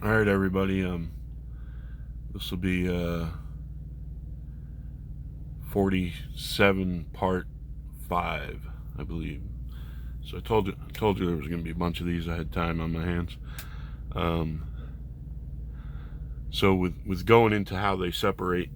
All right, everybody. This will be 47 part 5, I believe. So I told you there was going to be a bunch of these. I had time on my hands. So with going into how they separate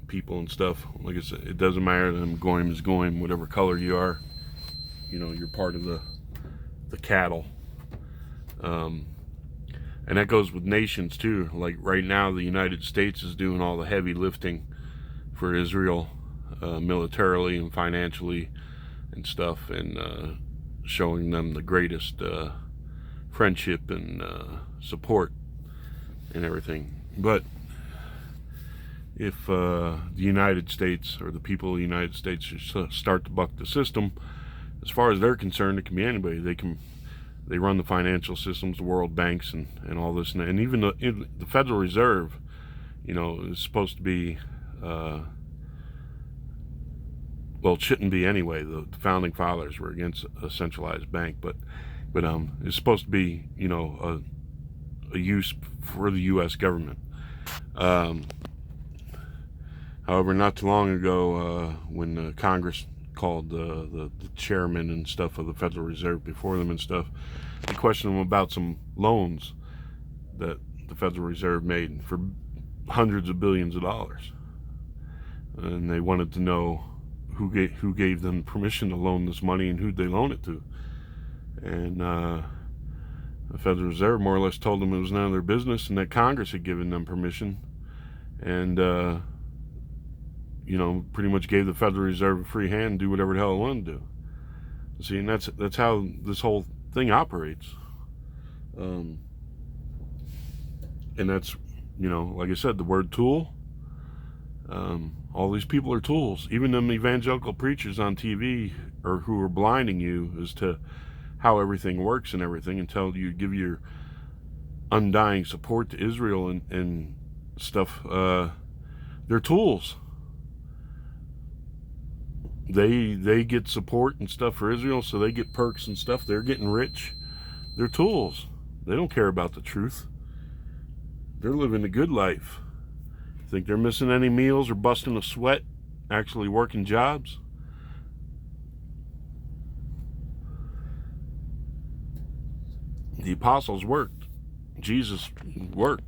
people and stuff, like I said, it doesn't matter. Them goyim is goyim, whatever color you are. You know, you're part of the cattle. And that goes with nations too. Like right now, the United States is doing all the heavy lifting for Israel, militarily and financially and stuff, and showing them the greatest friendship and support and everything. But if the United States or the people of the United States start to buck the system, as far as they're concerned, it can be anybody. They run the financial systems, the world banks, and all this, and even the Federal Reserve, you know, is supposed to be, well, it shouldn't be anyway. The founding fathers were against a centralized bank, but it's supposed to be, you know, a use for the U.S. government. However, not too long ago, when Congress called the chairman and stuff of the Federal Reserve before them and stuff, they questioned them about some loans that the Federal Reserve made for hundreds of billions of dollars, and they wanted to know who gave them permission to loan this money and who'd they loan it to. And the Federal Reserve more or less told them it was none of their business, and that Congress had given them permission, and you know, pretty much gave the Federal Reserve a free hand and do whatever the hell it wanted to do. See, and that's how this whole thing operates. And that's, you know, like I said, the word tool. All these people are tools. Even them evangelical preachers on TV who are blinding you as to how everything works and everything, and tell you, give your undying support to Israel and stuff. They're tools. They get support and stuff for Israel, so they get perks and stuff. They're getting rich. They're tools. They don't care about the truth. They're living a good life. Think they're missing any meals or busting a sweat actually working jobs? The apostles worked. Jesus worked.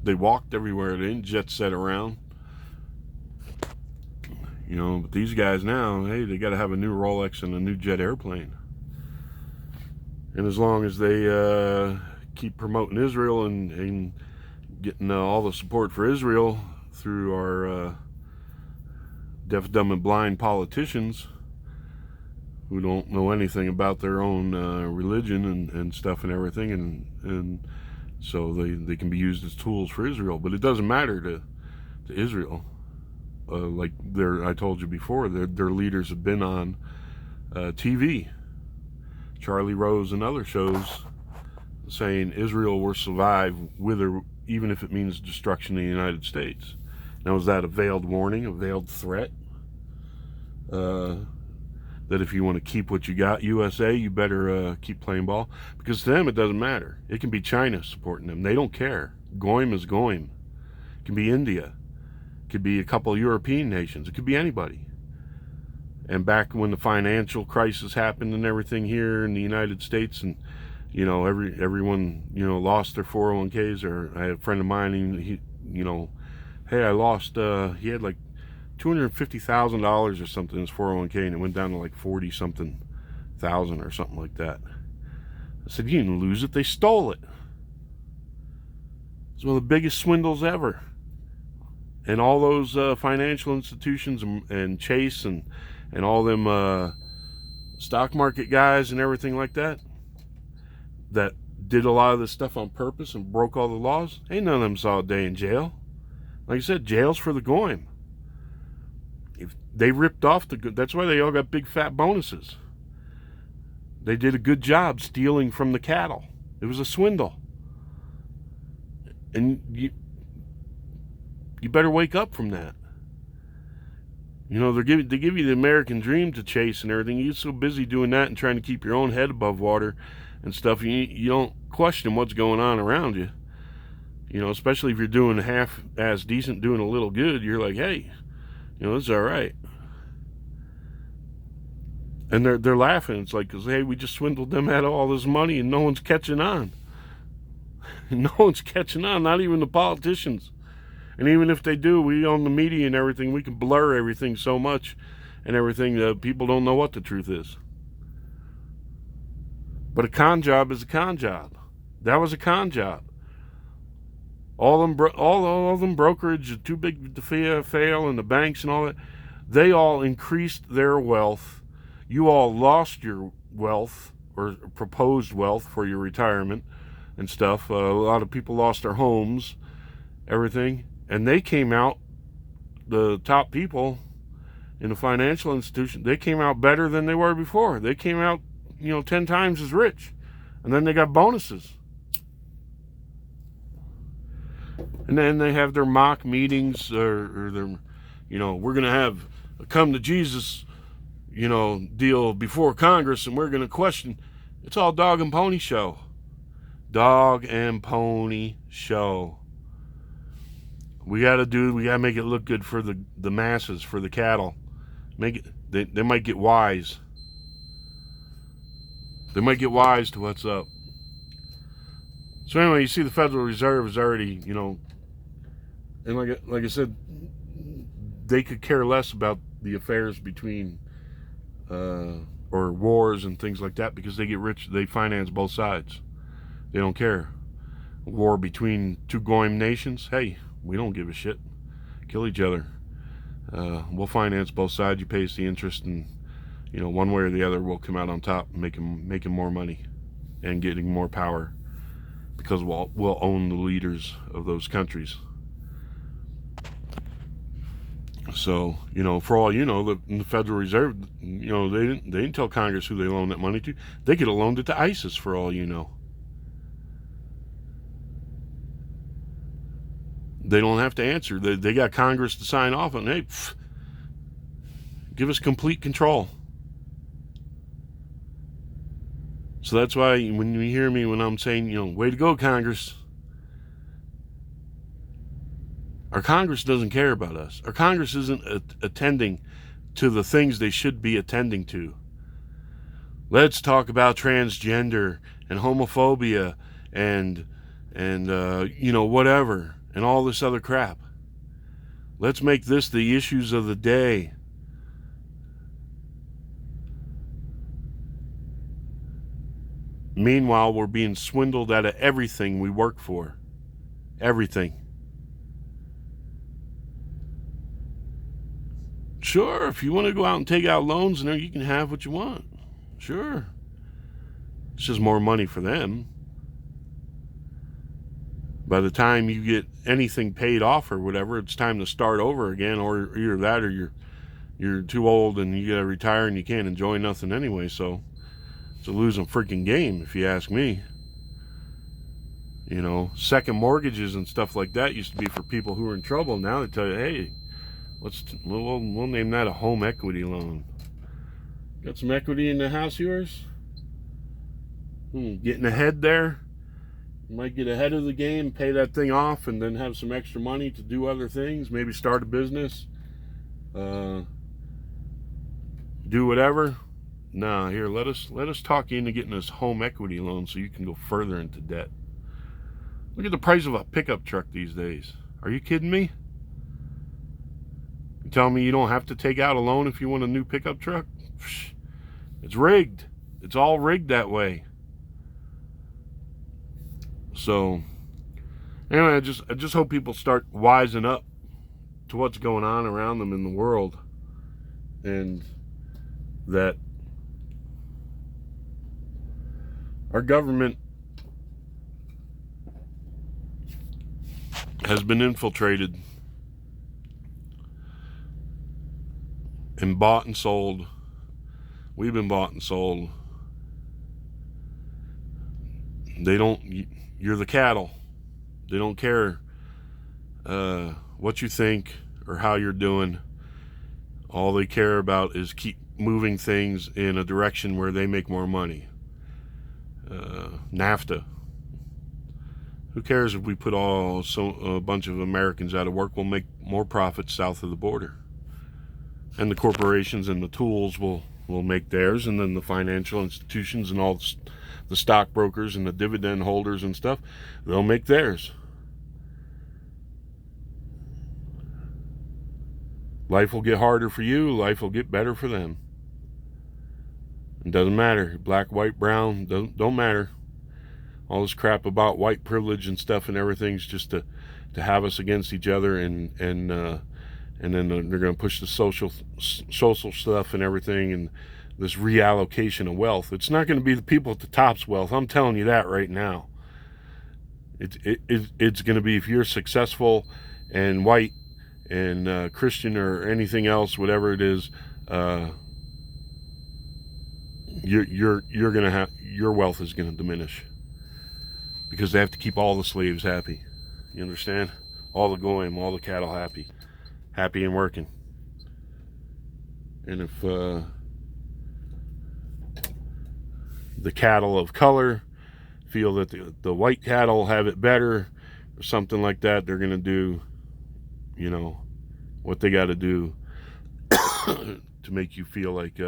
They walked everywhere. They didn't jet set around. You know, but these guys now, hey, they got to have a new Rolex and a new jet airplane. And as long as they keep promoting Israel and getting all the support for Israel through our deaf, dumb, and blind politicians who don't know anything about their own religion and stuff and everything, and so they can be used as tools for Israel. But it doesn't matter to Israel. Like I told you before, their leaders have been on TV, Charlie Rose and other shows, saying Israel will survive with or even if it means destruction of the United States. Now, is that a veiled warning, a veiled threat? That if you want to keep what you got, USA, you better keep playing ball? Because to them, it doesn't matter. It can be China supporting them. They don't care. Goyim is goyim. It can be India. It could be a couple of European nations. It could be anybody. And back when the financial crisis happened and everything here in the United States, and you know, everyone, you know, lost their 401ks. Or I had a friend of mine, and he, you know, hey, I lost. He had like $250,000 or something in his 401k, and it went down to like 40 something thousand or something like that. I said, you didn't lose it; they stole it. It's one of the biggest swindles ever. And all those financial institutions and Chase and all them stock market guys and everything like that did a lot of this stuff on purpose and broke all the laws, ain't none of them saw a day in jail. Like I said, jail's for the goyim. If they ripped off that's why they all got big fat bonuses. They did a good job stealing from the cattle. It was a swindle. And you better wake up from that. You know, they give you the American dream to chase and everything. You get so busy doing that and trying to keep your own head above water and stuff, you don't question what's going on around you. You know, especially if you're doing half as decent, doing a little good, you're like, hey, you know, this is all right. And they're laughing. It's like, 'cause, hey, we just swindled them out of all this money and no one's catching on. No one's catching on, not even the politicians. And even if they do, we own the media and everything. We can blur everything so much and everything that people don't know what the truth is. But a con job is a con job. That was a con job. All them brokerage, too big to fail, and the banks and all that, they all increased their wealth. You all lost your wealth or proposed wealth for your retirement and stuff. A lot of people lost their homes, everything, and they came out, the top people in the financial institution, they came out better than they were before. They came out, 10 times as rich, and then they got bonuses. And then they have their mock meetings, or their, we're going to have a come to Jesus, deal before Congress, and we're going to question. It's all dog and pony show. Dog and pony show. We got to make it look good for the masses, for the cattle. They might get wise. They might get wise to what's up. So anyway, you see the Federal Reserve is already, and like I said, they could care less about the affairs between, or wars and things like that, because they get rich. They finance both sides. They don't care. War between two goyim nations, hey, we don't give a shit. Kill each other. We'll finance both sides. You pay us the interest, and one way or the other, we'll come out on top, making more money and getting more power, because we'll own the leaders of those countries. So, for all the Federal Reserve, they didn't tell Congress who they loaned that money to. They could have loaned it to ISIS, for all you know. They don't have to answer. They got Congress to sign off on, hey, give us complete control. So that's why when you hear me when I'm saying, way to go, Congress. Our Congress doesn't care about us. Our Congress isn't attending to the things they should be attending to. Let's talk about transgender and homophobia and whatever, and all this other crap. Let's make this the issues of the day. Meanwhile, we're being swindled out of everything we work for. Everything. Sure, if you want to go out and take out loans, you can have what you want. Sure. It's just more money for them. By the time you get anything paid off or whatever, it's time to start over again, or either that or you're too old and you gotta retire and you can't enjoy nothing anyway. So it's a losing freaking game, if you ask me. Second mortgages and stuff like that used to be for people who were in trouble. Now they tell you, hey, we'll name that a home equity loan. Got some equity in the house yours? Getting ahead there. You might get ahead of the game, pay that thing off, and then have some extra money to do other things. Maybe start a business. Do whatever. Nah, here, let us talk you into getting this home equity loan so you can go further into debt. Look at the price of a pickup truck these days. Are you kidding me? You telling me you don't have to take out a loan if you want a new pickup truck? It's rigged. It's all rigged that way. So, anyway, I just hope people start wising up to what's going on around them in the world, and that our government has been infiltrated and bought and sold. We've been bought and sold. You're the cattle. They don't care what you think or how you're doing. All they care about is keep moving things in a direction where they make more money. NAFTA. Who cares if we put a bunch of Americans out of work? We'll make more profits south of the border. And the corporations and the tools will make theirs, and then the financial institutions and all the stockbrokers and the dividend holders and stuff, they'll make theirs. Life will get harder for you, life will get better for them. It doesn't matter. Black, white, brown, don't matter. All this crap about white privilege and stuff and everything's just to have us against each other, and then they're going to push the social stuff and everything, and this reallocation of wealth. It's not going to be the people at the top's wealth. I'm telling you that right now. It's going to be, if you're successful and white and Christian or anything else, whatever it is, you're going to have, your wealth is going to diminish, because they have to keep all the slaves happy. You understand? All the goyim, all the cattle happy and working. And if the cattle of color feel that the white cattle have it better or something like that, they're going to do, what they got to do to make you feel like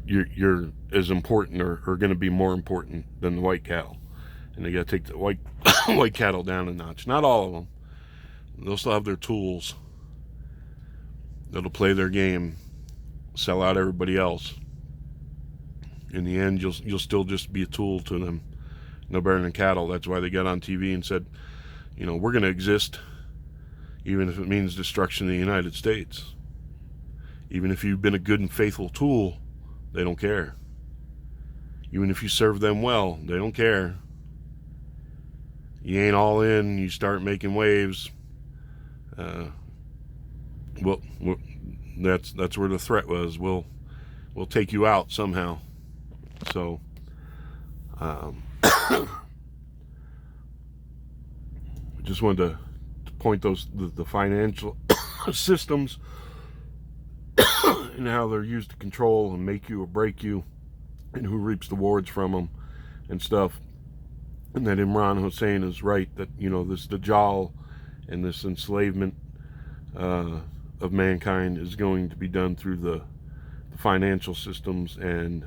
you're as important or going to be more important than the white cattle. And they got to take the white cattle down a notch. Not all of them. They'll still have their tools. That'll play their game, sell out everybody else. In the end, you'll still just be a tool to them. No better than cattle. That's why they got on TV and said, we're going to exist, even if it means destruction of the United States. Even if you've been a good and faithful tool, they don't care. Even if you serve them well, they don't care. You ain't all in, you start making waves. Well, that's where the threat was. We'll take you out somehow. So, just wanted to point the financial systems and how they're used to control and make you or break you, and who reaps the rewards from them and stuff. And that Imran Hussein is right, that this Dajjal and this enslavement of mankind is going to be done through the financial systems and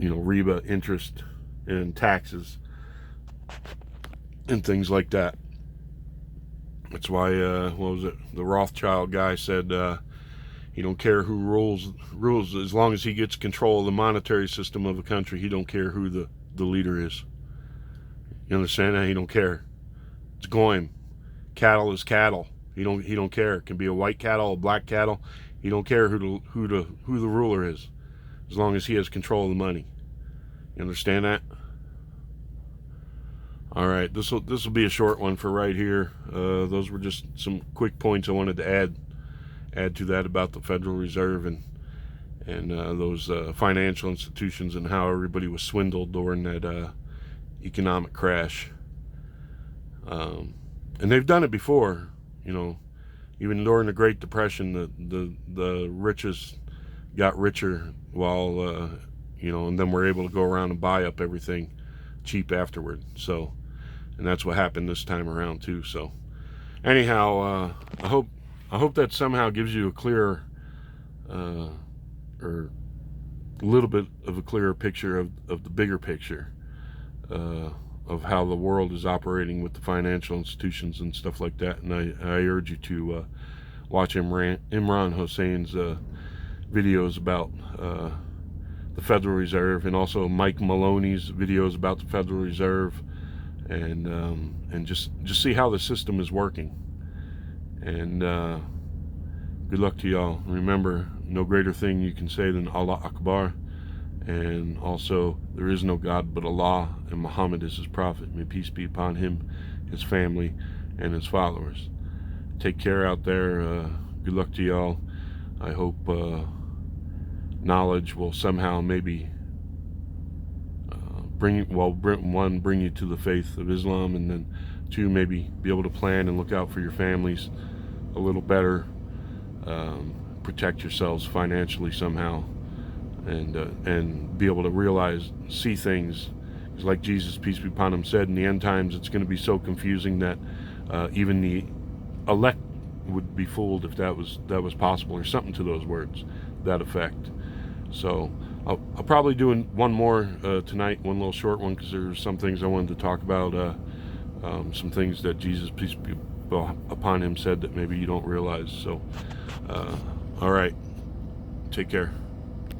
riba, interest, and taxes and things like that. That's why what was it, the Rothschild guy said he don't care who rules as long as he gets control of the monetary system of a country. He don't care who the leader is. You understand that? He don't care. It's goyim. Cattle is cattle. He don't care. It can be a white cattle, a black cattle. He don't care who the ruler is, as long as he has control of the money. You understand that? All right, this will be a short one for right here. Those were just some quick points I wanted to add to that about the Federal Reserve and those financial institutions, and how everybody was swindled during that economic crash. And they've done it before, even during the Great Depression. The richest got richer while and then we're able to go around and buy up everything cheap afterward. So, and that's what happened this time around too. So anyhow, I hope that somehow gives you a clearer or a little bit of a clearer picture of the bigger picture of how the world is operating with the financial institutions and stuff like that. And I urge you to watch Imran Hussein's videos about the Federal Reserve, and also Mike Maloney's videos about the Federal Reserve, and just see how the system is working. And good luck to y'all. Remember, no greater thing you can say than Allah Akbar, and also there is no God but Allah, and Muhammad is his prophet. May peace be upon him, his family, and his followers. Take care out there. Good luck to y'all. I hope knowledge will somehow maybe bring you to the faith of Islam, and then to maybe be able to plan and look out for your families a little better, protect yourselves financially somehow, and be able to realize, see things. Because like Jesus, peace be upon him, said, in the end times it's going to be so confusing that even the elect would be fooled if that was possible, or something to those words, that effect. So I'll probably do one more tonight, one little short one, because there's some things I wanted to talk about, some things that Jesus, peace be upon him, said that maybe you don't realize. So all right, take care.